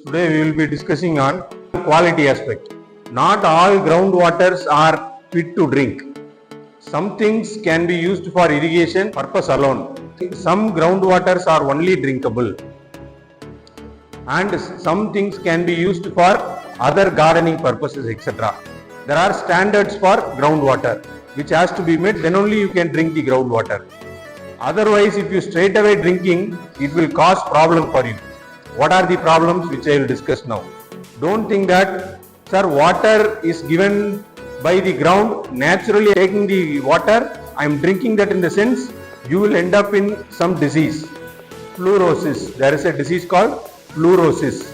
Today we will be discussing on quality aspect. Not all groundwaters are fit to drink. Some things can be used for irrigation purpose alone. Some groundwaters are only drinkable. And some things can be used for other gardening purposes, etc. There are standards for groundwater which has to be met, then only you can drink the groundwater. Otherwise, if you straight away drinking, it will cause problem for you. What are the problems which I will discuss now? Don't think that, sir, water is given by the ground, naturally taking the water, I am drinking that in the sense, you will end up in some disease. Fluorosis, there is a disease called fluorosis.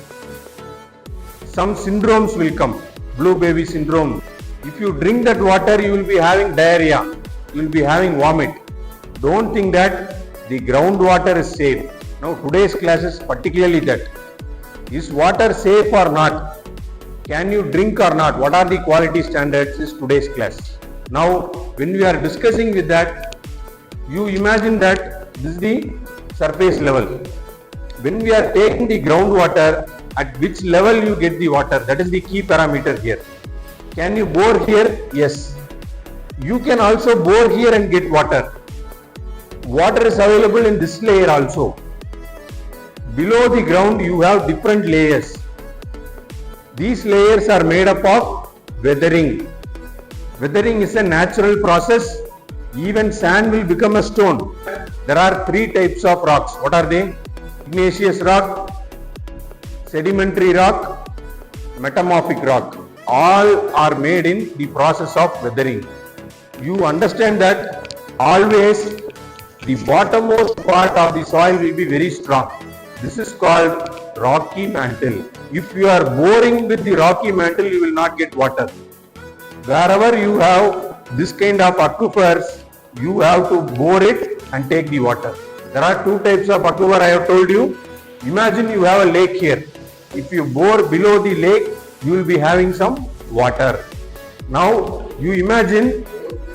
Some syndromes will come, blue baby syndrome. If you drink that water, you will be having diarrhea, you will be having vomit. Don't think that the groundwater is safe. Now today's class is particularly that. Is water safe or not? Can you drink or not? What are the quality standards is today's class. Now when we are discussing with that, you imagine that this is the surface level. When we are taking the groundwater, at which level you get the water, that is the key parameter here. Can you bore here? Yes. You can also bore here and get water. Water is available in this layer also. Below the ground you have different layers. These layers are made up of weathering. Weathering is a natural process. Even sand will become a stone. There are three types of rocks. What are they? Igneous rock, sedimentary rock, metamorphic rock. All are made in the process of weathering. You understand that always the bottommost part of the soil will be very strong. This is called rocky mantle. If you are boring with the rocky mantle, you will not get water. Wherever you have this kind of aquifers, you have to bore it and take the water. There are two types of aquifer I have told you. Imagine you have a lake here. If you bore below the lake, you will be having some water. Now you imagine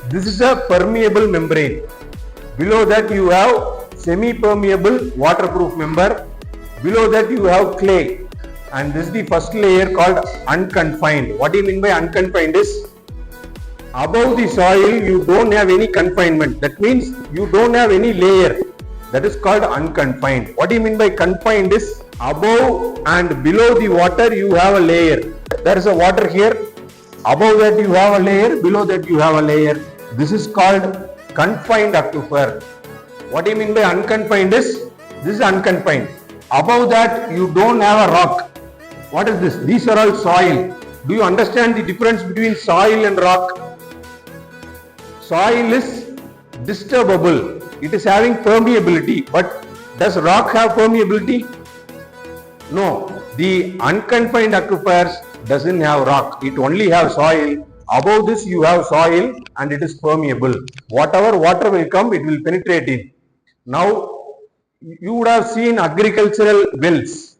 this is a permeable membrane. Below that you have semi-permeable waterproof member. Below that you have clay. And this is the first layer called unconfined. What do you mean by unconfined is, above the soil you don't have any confinement. That means you don't have any layer. That is called unconfined. What do you mean by confined is, above and below the water you have a layer. There is a water here. Above that you have a layer. Below that you have a layer. This is called confined aquifer. What do you mean by unconfined is, this is unconfined. Above that you don't have a rock. What is this? These are all soil. Do you understand the difference between soil and rock? Soil is disturbable. It is having permeability. But does rock have permeability? No. The unconfined aquifers doesn't have rock. It only have soil. Above this you have soil and it is permeable. Whatever water will come, it will penetrate in. Now you would have seen agricultural wells.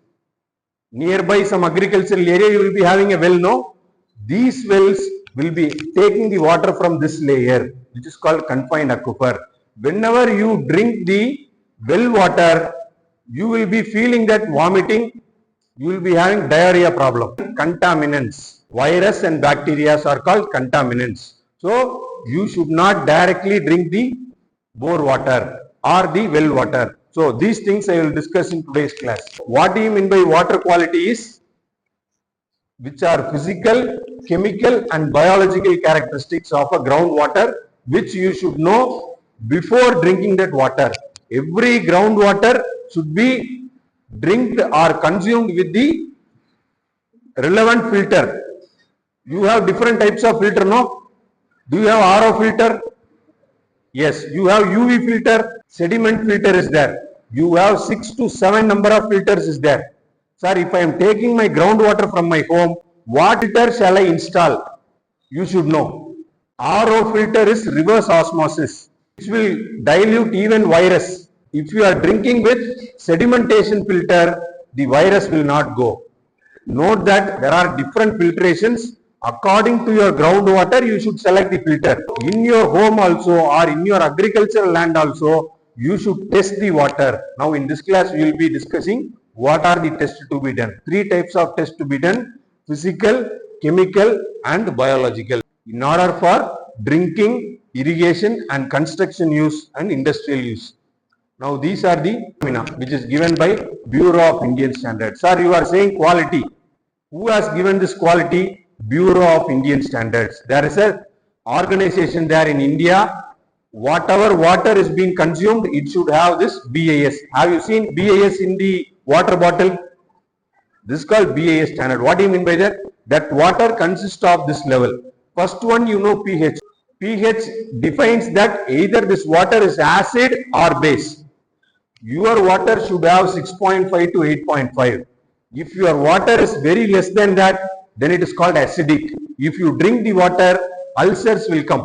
Nearby some agricultural area you will be having a well, no? These wells will be taking the water from this layer, which is called confined aquifer. Whenever you drink the well water, you will be feeling that vomiting, you will be having diarrhea problem. Contaminants. Virus and bacteria are called contaminants. So you should not directly drink the bore water or the well water. So these things I will discuss in today's class. What do you mean by water quality is, which are physical, chemical and biological characteristics of a groundwater which you should know before drinking that water. Every groundwater should be drinked or consumed with the relevant filter. You have different types of filter, no? Do you have RO filter? Yes. You have UV filter, sediment filter is there. You have 6 to 7 number of filters is there. Sir, if I am taking my groundwater from my home, what filter shall I install? You should know. RO filter is reverse osmosis, which will dilute even virus. If you are drinking with sedimentation filter, the virus will not go. Note that there are different filtrations. According to your groundwater, you should select the filter. In your home also or in your agricultural land also, you should test the water. Now in this class, we will be discussing what are the tests to be done? Three types of tests to be done: physical, chemical and biological, in order for drinking, irrigation and construction use and industrial use. Now these are the phenomena which is given by Bureau of Indian Standards. Sir, you are saying quality. Who has given this quality? Bureau of Indian Standards. There is a organization there in India. Whatever water is being consumed, it should have this BIS. Have you seen BIS in the water bottle? This is called BIS standard. What do you mean by that? That water consists of this level. First one, you know, pH. pH defines that either this water is acid or base. Your water should have 6.5 to 8.5. If your water is very less than that, then it is called acidic. If you drink the water, ulcers will come.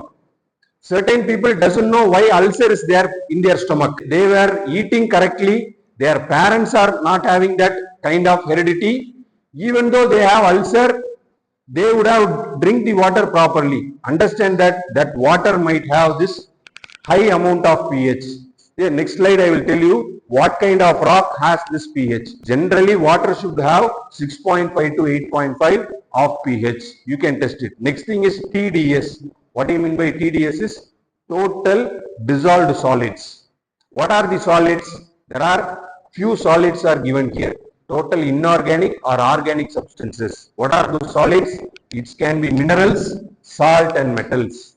Certain people doesn't know why ulcer is there in their stomach. They were eating correctly. Their parents are not having that kind of heredity. Even though they have ulcer, they would have drink the water properly. Understand that water might have this high amount of pH. The next slide I will tell you what kind of rock has this pH. Generally water should have 6.5 to 8.5 of pH. You can test it. Next thing is TDS. What do you mean by TDS is total dissolved solids. What are the solids? There are few solids are given here. Total inorganic or organic substances. What are those solids? It can be minerals, salt and metals.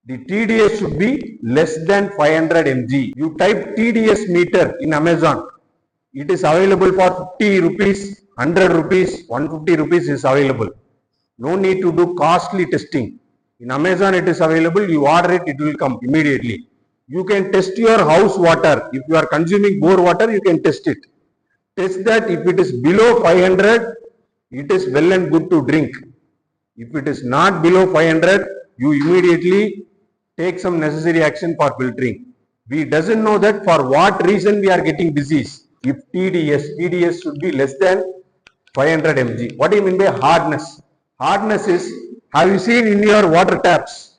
The TDS should be less than 500 mg. You type TDS meter in Amazon. It is available for 50 rupees, 100 rupees, 150 rupees is available. No need to do costly testing. In Amazon it is available. You order it, it will come immediately. You can test your house water. If you are consuming bore water, you can test it. Test that. If it is below 500, it is well and good to drink. If it is not below 500, you immediately take some necessary action for filtering. We doesn't know that for what reason we are getting disease. If TDS should be less than 500 mg. What do you mean by hardness? Hardness is, have you seen in your water taps?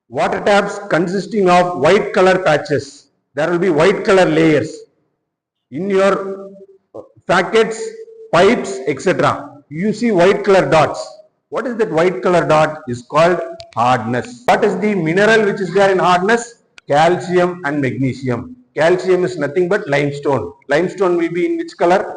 Water taps consisting of white color patches. There will be white color layers. In your packets, pipes, etc. You see white color dots. What is that white color dot? Is called hardness. What is the mineral which is there in hardness? Calcium and magnesium. Calcium is nothing but limestone. Limestone will be in which color?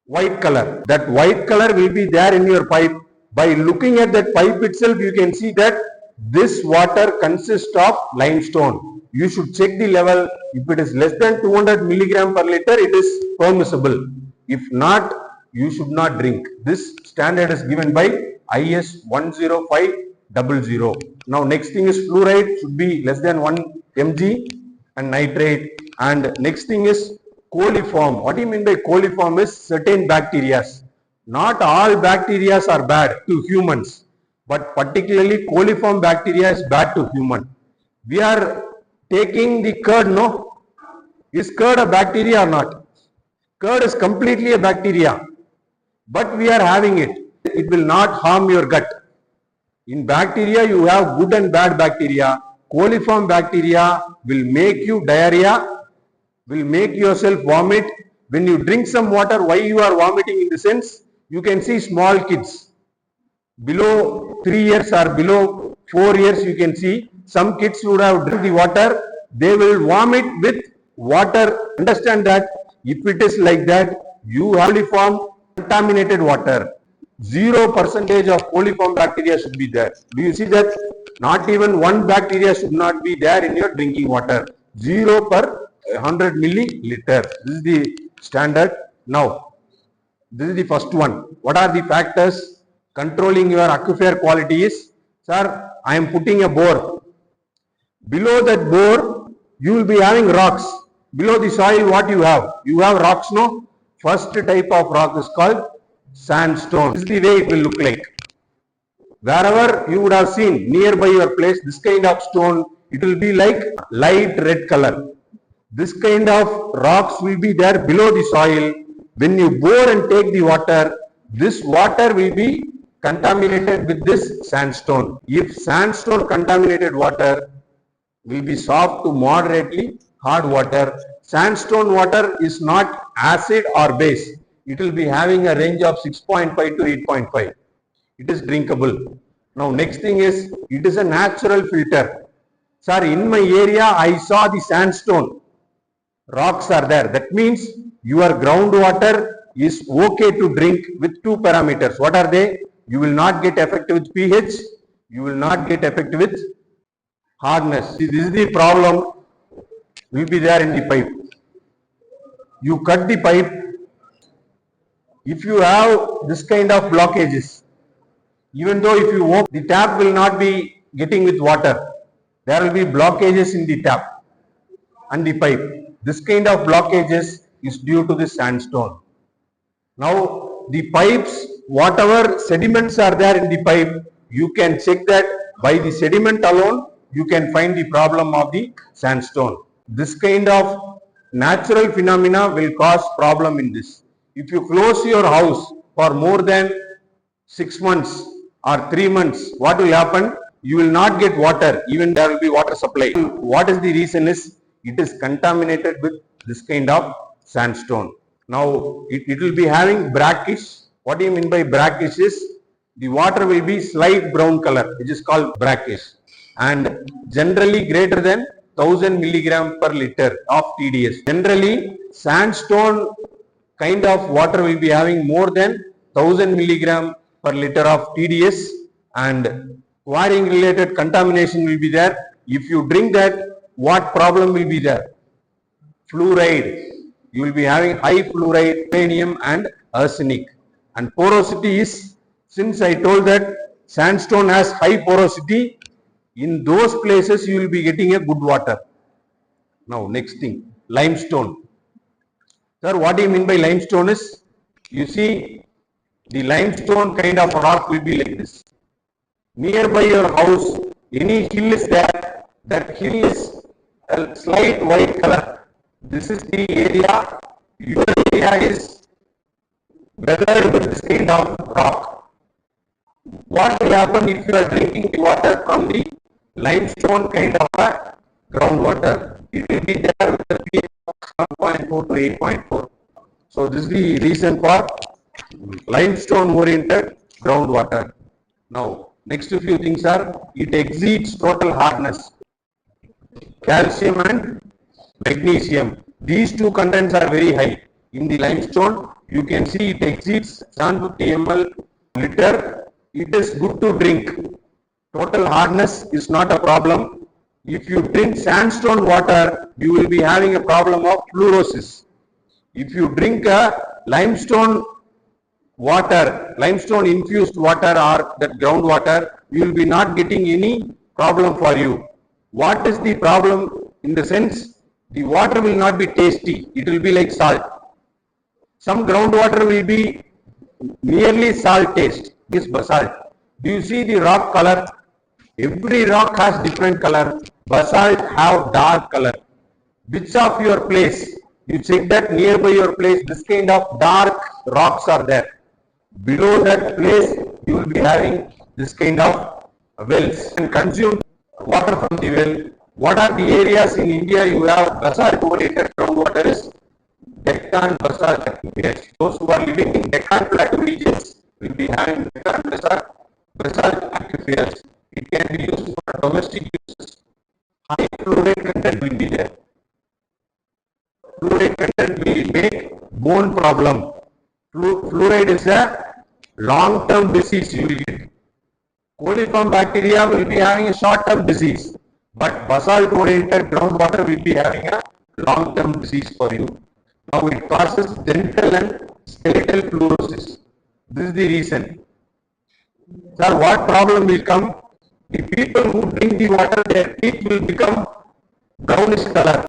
White color. That white color will be there in your pipe. By looking at that pipe itself, you can see that this water consists of limestone. You should check the level. If it is less than 200 milligram per liter, it is permissible. If not, you should not drink. This standard is given by IS 10500. Now next thing is fluoride should be less than 1 mg and nitrate. And next thing is coliform. What do you mean by coliform is certain bacteria. Not all bacteria are bad to humans, but particularly coliform bacteria is bad to human. We are taking the curd, no? Is curd a bacteria or not? Curd is completely a bacteria, but we are having it. It will not harm your gut. In bacteria, you have good and bad bacteria. Coliform bacteria will make you diarrhea, will make yourself vomit. When you drink some water, why you are vomiting in the sense? You can see small kids. Below 3 years or below 4 years, you can see some kids would have drink the water. They will vomit with water. Understand that if it is like that, you have coliform contaminated water. 0% of coliform bacteria should be there. Do you see that? Not even one bacteria should not be there in your drinking water. 0 per 100 milliliter. This is the standard. Now, this is the first one. What are the factors controlling your aquifer quality is? Sir, I am putting a bore. Below that bore, you will be having rocks. Below the soil, what you have? You have rocks, no? First type of rock is called sandstone. This is the way it will look like. Wherever you would have seen nearby your place, this kind of stone, it will be like light red color. This kind of rocks will be there below the soil. When you bore and take the water, this water will be contaminated with this sandstone. If sandstone contaminated water will be soft to moderately hard water. Sandstone water is not acid or base. It will be having a range of 6.5 to 8.5. It is drinkable. Now next thing is, it is a natural filter. Sir, in my area I saw the sandstone rocks are there. That means your groundwater is okay to drink with two parameters. What are they? You will not get affected with pH. You will not get affected with hardness. See, this is the problem will be there in the pipe. You cut the pipe. If you have this kind of blockages, even though if you open, the tap will not be getting with water. There will be blockages in the tap and the pipe. This kind of blockages is due to the sandstone. Now the pipes, whatever sediments are there in the pipe, you can check that by the sediment alone, you can find the problem of the sandstone. This kind of natural phenomena will cause problem in this. If you close your house for more than 6 months or 3 months, what will happen? You will not get water, even there will be water supply. What is the reason is, it is contaminated with this kind of sandstone. Now it will be having brackish. What do you mean by brackish is, the water will be slight brown color, which is called brackish, and generally greater than 1000 milligram per liter of TDS. Generally sandstone kind of water will be having more than 1000 milligram per liter of TDS, and quarrying related contamination will be there. If you drink that, what problem will be there? Fluoride. You will be having high fluoride, uranium and arsenic. And porosity is, since I told that sandstone has high porosity, in those places you will be getting a good water. Now next thing, limestone. Sir, what do you mean by limestone is, you see the limestone kind of rock will be like this. Nearby your house, any hill is there, that hill is a slight white color. This is the area, your area is weathered with this kind of rock. What will happen if you are drinking the water from the limestone kind of a groundwater? It will be there with the pH of 1.4 to 8.4. So this is the reason for limestone oriented groundwater. Now next few things are, it exceeds total hardness. Calcium and magnesium, these two contents are very high. In the limestone, you can see it exceeds 750 ml liter. It is good to drink. Total hardness is not a problem. If you drink sandstone water, you will be having a problem of fluorosis. If you drink a limestone water, limestone infused water or that groundwater, you will be not getting any problem for you. What is the problem? In the sense, the water will not be tasty, it will be like salt. Some groundwater will be nearly salt taste, is basalt. Do you see the rock color? Every rock has different color. Basalt have dark color. Which of your place? You check that nearby your place, this kind of dark rocks are there. Below that place, you will be having this kind of wells and consume water from the well. What are the areas in India you have basalt oriented groundwater is? Deccan basalt aquifers. Those who are living in Deccan plateau regions will be having Deccan basalt aquifers. It can be used for domestic uses. High fluoride content will be there. Fluoride content will make bone problem. Fluoride is a long-term disease you will get. Coliform bacteria will be having a short-term disease, but basalt-oriented groundwater will be having a long-term disease for you. Now it causes dental and skeletal fluorosis. This is the reason. Sir, what problem will come? The people who drink the water, their teeth will become brownish color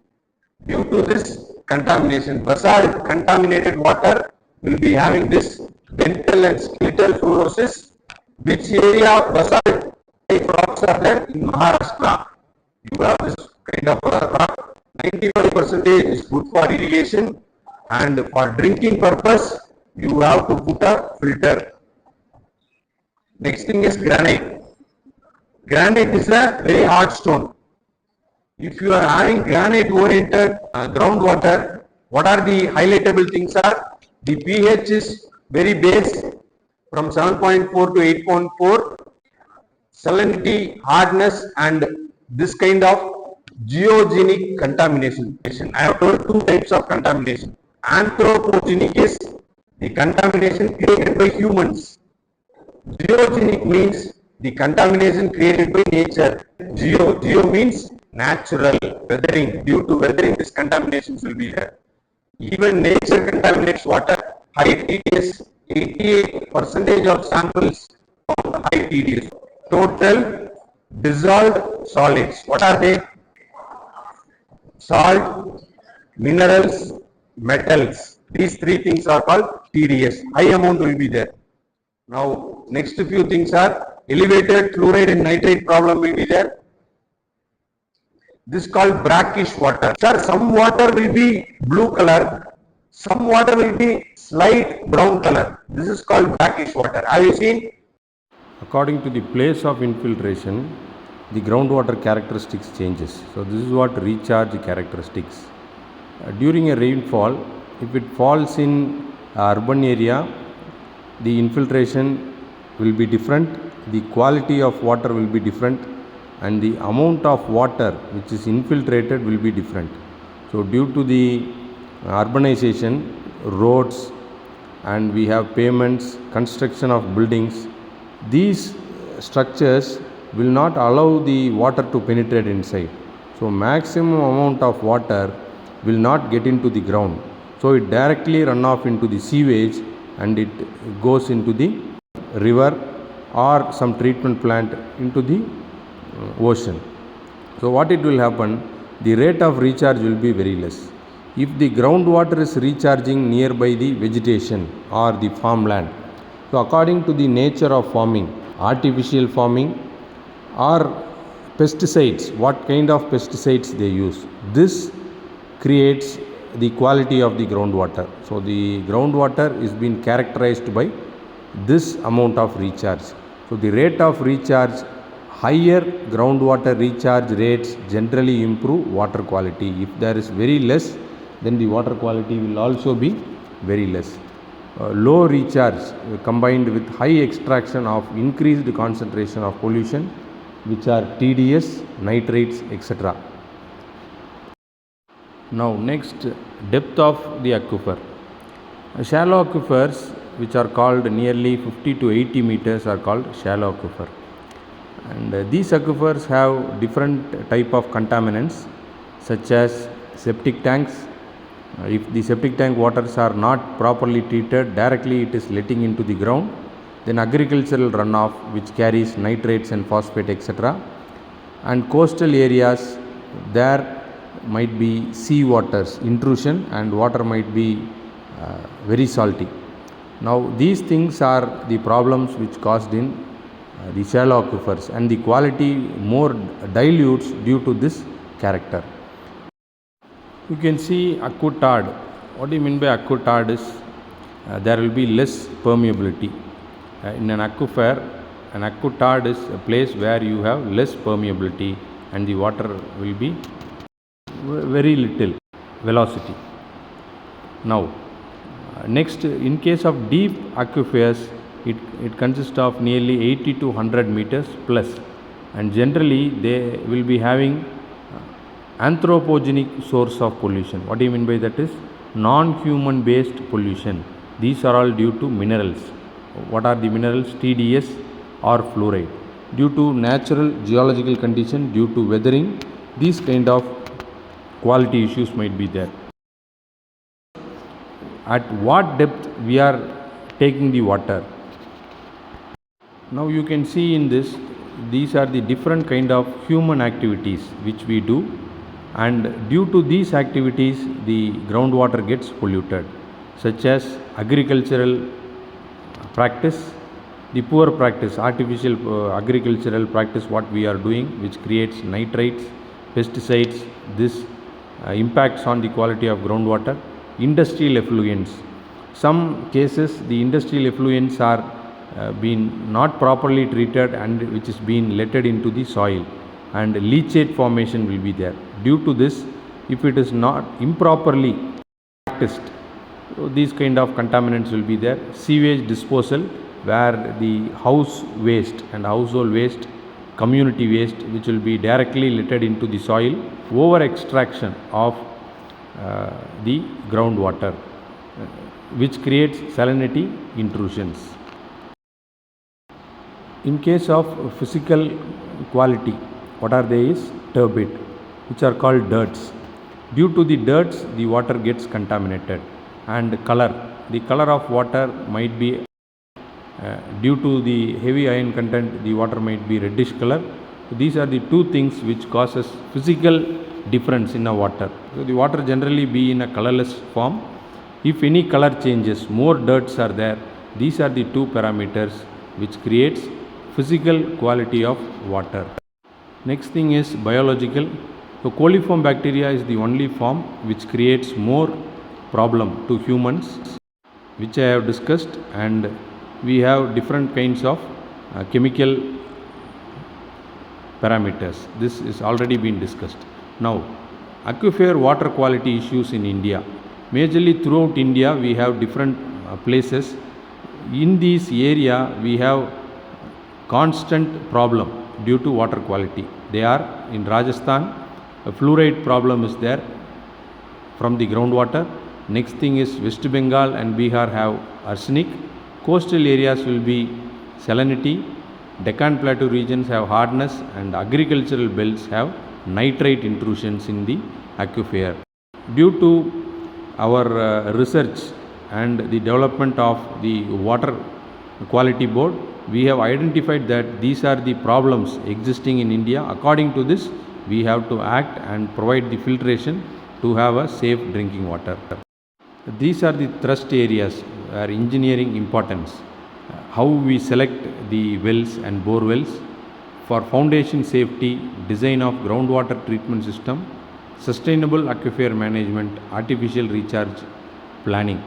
due to this contamination. Basalt contaminated water will be having this dental and skeletal fluorosis. Which area of basalt type rocks are there? In Maharashtra. You have this kind of rock. 95% is good for irrigation, and for drinking purpose you have to put a filter. Next thing is granite. Granite is a very hard stone. If you are having granite oriented groundwater, what are the highlightable things are? The pH is very base from 7.4 to 8.4, salinity, hardness, and this kind of geogenic contamination. I have told two types of contamination. Anthropogenic is the contamination created by humans. Geogenic means the contamination created by nature. Geo means natural, weathering. Due to weathering, this contaminations will be there. Even nature contaminates water. High TDS, 88% of samples found high TDS. Total dissolved solids. What are they? Salt, minerals, metals. These three things are called TDS. High amount will be there. Now, next few things are elevated fluoride and nitrate problem will be there. This is called brackish water. Sir, some water will be blue color, some water will be slight brown color. This is called brackish water. Have you seen? According to the place of infiltration, the groundwater characteristics changes. So this is what recharge characteristics. During a rainfall, if it falls in urban area, the infiltration will be different, the quality of water will be different, and the amount of water which is infiltrated will be different. So due to the urbanization, roads, and we have pavements, construction of buildings, these structures will not allow the water to penetrate inside. So maximum amount of water will not get into the ground. So it directly run off into the sewage and it goes into the river or some treatment plant into the ocean. So what it will happen, the rate of recharge will be very less. If the groundwater is recharging nearby the vegetation or the farmland, so according to the nature of farming, artificial farming or pesticides, what kind of pesticides they use, this creates the quality of the groundwater. So the groundwater is being characterized by this amount of recharge. So the rate of recharge, higher groundwater recharge rates generally improve water quality. If there is very less, then the water quality will also be very less. Low recharge combined with high extraction of increased concentration of pollution, which are TDS, nitrates, etc. Now next, depth of the aquifer. Shallow aquifers, which are called nearly 50 to 80 meters, are called shallow aquifer. And these aquifers have different type of contaminants such as septic tanks. If the septic tank waters are not properly treated, directly it is letting into the ground. Then agricultural runoff, which carries nitrates and phosphate, etc. And coastal areas, there might be sea waters intrusion and water might be very salty. Now these things are the problems which caused in the shallow aquifers, and the quality more dilutes due to this character. You can see aquitard. What do you mean by aquitard is there will be less permeability. In an aquifer, an aquitard is a place where you have less permeability and the water will be very little velocity. Now next, in case of deep aquifers, it consists of nearly 80 to 100 meters plus, and generally they will be having anthropogenic source of pollution. What do you mean by that is non-human based pollution. These are all due to minerals. What are the minerals? TDS or fluoride. Due to natural geological condition, due to weathering, these kind of quality issues might be there. At what depth we are taking the water? Now you can see in this, these are the different kind of human activities which we do, and due to these activities the groundwater gets polluted, such as agricultural practice, the poor practice, artificial agricultural practice what we are doing, which creates nitrates, pesticides. This impacts on the quality of groundwater. Industrial effluents. Some cases the industrial effluents are being not properly treated and which is being letted into the soil, and leachate formation will be there. Due to this, if it is not improperly practiced, so these kind of contaminants will be there. Sewage disposal, where the house waste and household waste, community waste, which will be directly littered into the soil. Over extraction of the groundwater, which creates salinity intrusions. In case of physical quality, what are they is turbid, which are called dirts. Due to the dirts, the water gets contaminated. And color, the color of water might be due to the heavy iron content, the water might be reddish color. So these are the two things which causes physical difference in a water. So the water generally be in a colorless form. If any color changes, more dirts are there. These are the two parameters which creates physical quality of water. Next thing is biological. So coliform bacteria is the only form which creates more problem to humans, which I have discussed, and we have different kinds of chemical parameters. This is already been discussed. Now, aquifer water quality issues in India. Majorly throughout India, we have different places. In this area, we have constant problem due to water quality. They are in Rajasthan, a fluoride problem is there from the groundwater. Next thing is West Bengal and Bihar have arsenic. Coastal areas will be salinity. Deccan Plateau regions have hardness, and agricultural belts have nitrite intrusions in the aquifer. Due to our research and the development of the water quality board, we have identified that these are the problems existing in India. According to this, we have to act and provide the filtration to have a safe drinking water. These are the thrust areas where engineering importance, how we select the wells and bore wells for foundation safety, design of groundwater treatment system, sustainable aquifer management, artificial recharge planning.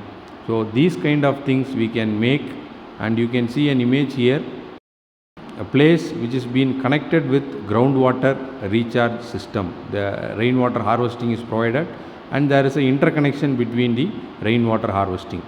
So these kind of things we can make, and you can see an image here, a place which is being connected with groundwater recharge system. The rainwater harvesting is provided, and there is an interconnection between the rainwater harvesting.